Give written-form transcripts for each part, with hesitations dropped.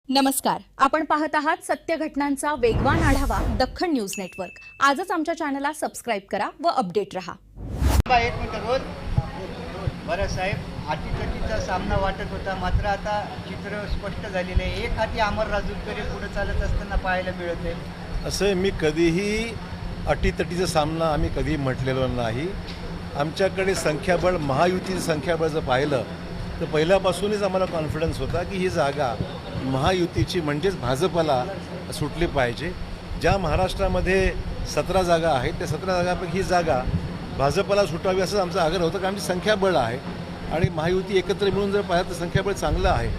नमस्कार, आपण पाहत आहात सत्य घटनांचा वेगवान आढावा दख्खन न्यूज नेटवर्क। आजच आमच्या चॅनलला सबस्क्राइब करा व अपडेट रहा। एक मिनिट रोज बरं साहेब, अटीतटीचा सामना वाटत होता, मात्र आता चित्र स्पष्ट झालेलं आहे। एक हाती अमर राजूरकर पुढे चालत असताना पाहायला मिळते। असे मी कधीही अटीतटीचा सामना आम्ही कधी म्हटलेलो नाही। आमच्याकडे संख्याबळ, महायुतीचं संख्याबळ जर पाहिलं तर पहिल्यापासूनच आम्हाला कॉन्फिडन्स होता की ही जागा महायुतीची म्हणजेच भाजपला सुटली पाहिजे। ज्या महाराष्ट्रामध्ये 17 जागा आहेत त्या 17 जागांपैकी ही जागा भाजपला सुटावी असं आमचा आग्रह होता, कारण आमची संख्याबळ आहे आणि महायुती एकत्र मिळून जर पाहिलं तर संख्याबळ चांगलं आहे।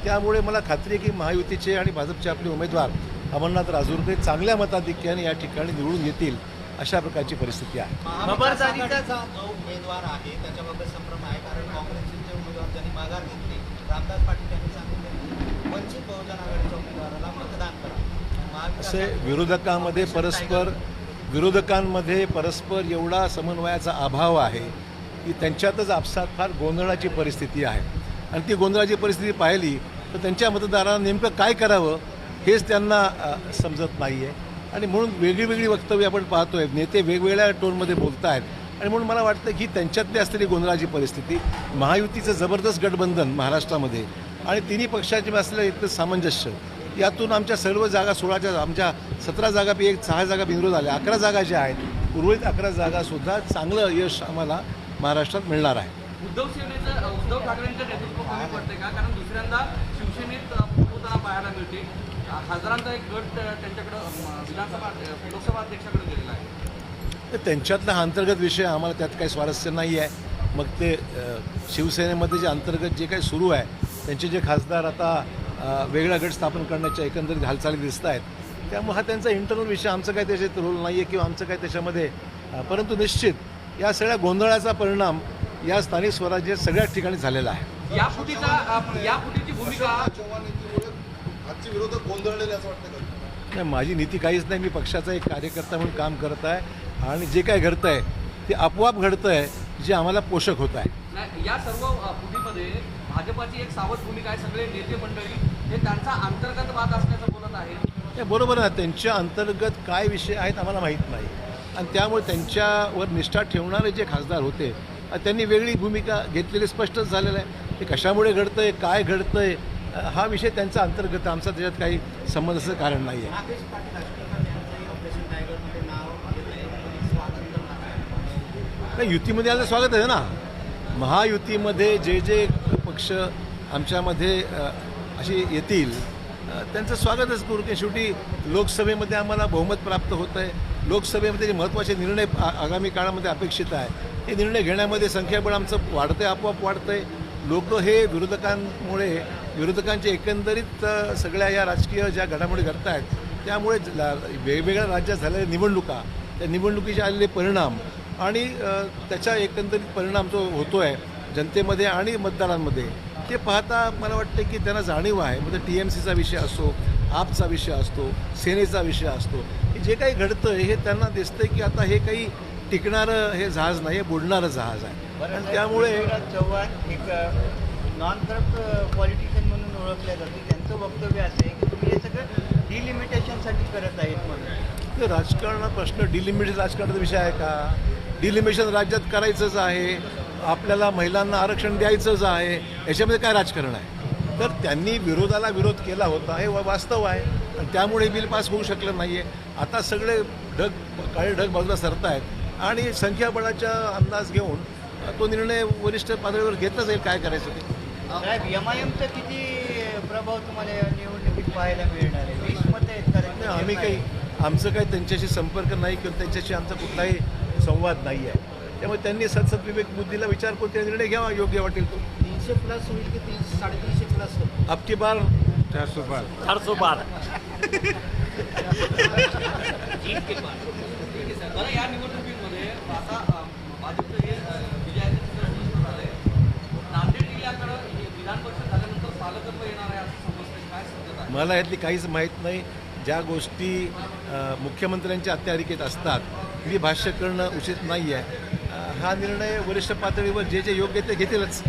त्यामुळे मला खात्री आहे की महायुतीचे आणि भाजपचे आपले उमेदवार अमरनाथ राजूरकर चांगल्या मताधिक्याने या ठिकाणी निवडून येतील अशा प्रकारची परिस्थिती आहे। खबरदारीचा उमेदवार आहे त्याच्याबाबत संभ्रम आहे, कारण काँग्रेसचे उमेदवार ज्यांनी माघार घेतली, रामदास पाटील यांनी सांगितले वंचित बहुजन आघाडीच्या उमेदवाराला मतदान करा। असे विरोधकांमध्ये परस्पर एवढा समन्वयाचा अभाव आहे की त्यांच्यातच आपसात फार गोंधळाची परिस्थिती आहे आणि ती गोंधळाची परिस्थिती पाहिली तर त्यांच्या मतदारांना नेमकं काय करावं हेच त्यांना समजत नाही आहे आणि म्हणून वेगळी वक्तव्य आपण पाहतो आहे। नेते वेगवेगळ्या टोनमध्ये बोलत आहेत आणि म्हणून मला वाटतं की त्यांच्यातली असलेली गोंधळाची परिस्थिती, महायुतीचं जबरदस्त गठबंधन महाराष्ट्रामध्ये आणि तिन्ही पक्षाचे असलेलं इतकं सामंजस्य, यातून आमच्या सर्व जागा 16च्या आमच्या 17 जागापैकी 6 जागा बिनविरोध आल्या। 11 जागा ज्या आहेत, उर्वरित 11 जागासुद्धा चांगलं यश आम्हाला महाराष्ट्रात मिळणार आहे। उद्धव ठाकरेंचं नेतृत्व कमी पडते का? कारण दुसऱ्यांदा शिवसेनेत होताना पाहायला मिळते, हजारांचा एक गट त्यांच्याकडं लोकसभा अध्यक्षाकडे गेलेला आहे। तर त्यांच्यातला हा अंतर्गत विषय, आम्हाला त्यात काही स्वारस्य नाही आहे। मग ते शिवसेनेमध्ये जे अंतर्गत जे काही सुरू आहे, त्यांचे जे खासदार आता वेगळा गट स्थापन करण्याच्या एकंदरीत हालचाली दिसत आहेत, त्यामुळे हा त्यांचा इंटरनल विषय, आमचं काही त्याच्यात रोल नाही आहे किंवा आमचं काही त्याच्यामध्ये, परंतु निश्चित या सगळ्या गोंधळाचा परिणाम या स्थानिक स्वराज्य सगळ्याच ठिकाणी झालेला आहे। या फुटीची भूमिका आजचे विरोधक गोंधळलेले असं वाटतं का? नाही, माझी नीती काहीच नाही। मी पक्षाचा एक कार्यकर्ता म्हणून काम करत आहे आणि जे काय घडतं आहे ते आपोआप घडतं आहे, जे आम्हाला पोषक होत आहे। या सर्व फुटीमध्ये भाजपाची एक सावध भूमिका आहे। सगळे नेते मंडळी हे त्यांचा अंतर्गत वाद असल्याचं बोलत आहे। हे बरोबर आहे, त्यांच्या अंतर्गत काय विषय आहेत आम्हाला माहीत नाही आणि त्यामुळे त्यांच्यावर निष्ठा ठेवणारे जे खासदार होते त्यांनी वेगळी भूमिका घेतलेली स्पष्टच झालेलं आहे। ते कशामुळे घडतंय, काय घडतंय, हा विषय त्यांचा अंतर्गत, आमचा त्याच्यात काही संबंध असं कारण नाही आहे। नाही, युतीमध्ये आलं स्वागत आहे ना। महायुतीमध्ये जे जे पक्ष आमच्यामध्ये अशी येतील त्यांचं स्वागतच करू, की शेवटी लोकसभेमध्ये आम्हाला बहुमत प्राप्त होतं आहे। लोकसभेमध्ये जे महत्त्वाचे निर्णय आगामी काळामध्ये अपेक्षित आहे ते निर्णय घेण्यामध्ये संख्याबळ आमचं वाढतं आहे, आपोआप वाढतं आहे। लोक हे विरोधकांचे एकंदरीत सगळ्या या राजकीय ज्या घडामोडी घडत आहेत त्यामुळे वेगवेगळ्या राज्यात झालेल्या निवडणुका, त्या निवडणुकीचे आलेले परिणाम आणि त्याचा एकंदरीत परिणाम जो होतो आहे जनतेमध्ये आणि मतदारांमध्ये, ते पाहता मला वाटतं की त्यांना जाणीव आहे। म्हणजे TMCचा विषय असो, आपचा विषय असतो, सेनेचा विषय असतो, जे काही घडतं हे त्यांना दिसतं की आता हे काही टिकणारं हे जहाज नाही आहे, बुडणारं जहाज आहे। आणि त्यामुळे चव्हाण एक नॉन करप्ट पॉलिटिशियन म्हणून ओळखल्या जाते, त्यांचं वक्तव्य असं आहे की तुम्ही हे सगळं डिलिमिटेशनसाठी करत आहेत म्हणून। तर राजकारण प्रश्न डिलिमिटेशन राजकारणाचा विषय आहे का? डिलिमिटेशन राज्यात करायचंच आहे, आपल्याला महिलांना आरक्षण द्यायचंच आहे, याच्यामध्ये काय राजकारण आहे? तर त्यांनी विरोधाला विरोध केला होता, हे वास्तव आहे आणि त्यामुळे बिल पास होऊ शकलं नाही आहे। आता सगळे काळे ढग बाजूला सरत आहेत आणि संख्याबळाचा अंदाज घेऊन तो निर्णय वरिष्ठ पातळीवर घेतला जाईल काय करायचं ते। साहेब, MIMचा किती प्रभाव तुम्हाला या निवडणुकीत पाहायला मिळणार आहे? 20 मतं आहेत का? आमचं काही त्यांच्याशी संपर्क नाही किंवा त्यांच्याशी आमचा कुठलाही संवाद नाही आहे। त्यामुळे त्यांनी सदसद्विवेक बुद्धीला विचार करून ते निर्णय घ्यावा, योग्य वाटेल तो। 300 प्लस होईल की 350 प्लस? अब की बार 400 पार। बरं, या निवडणुकीमध्ये आता भाजपचं हे विजयाचं चित्र स्पष्ट झालंय। नांदेड जिल्ह्याकडं विधान परिषद झाल्यानंतर पालकत्व येणार आहे असं समजतं, काय समजत आहे? मला यातली काहीच माहीत नाही। ज्या गोष्टी मुख्यमंत्र्यांच्या अखत्यारीत असतात ती भाष्य करणं उचित नाही आहे। हा निर्णय वरिष्ठ पातळीवर जे योग्य ते घेतीलच।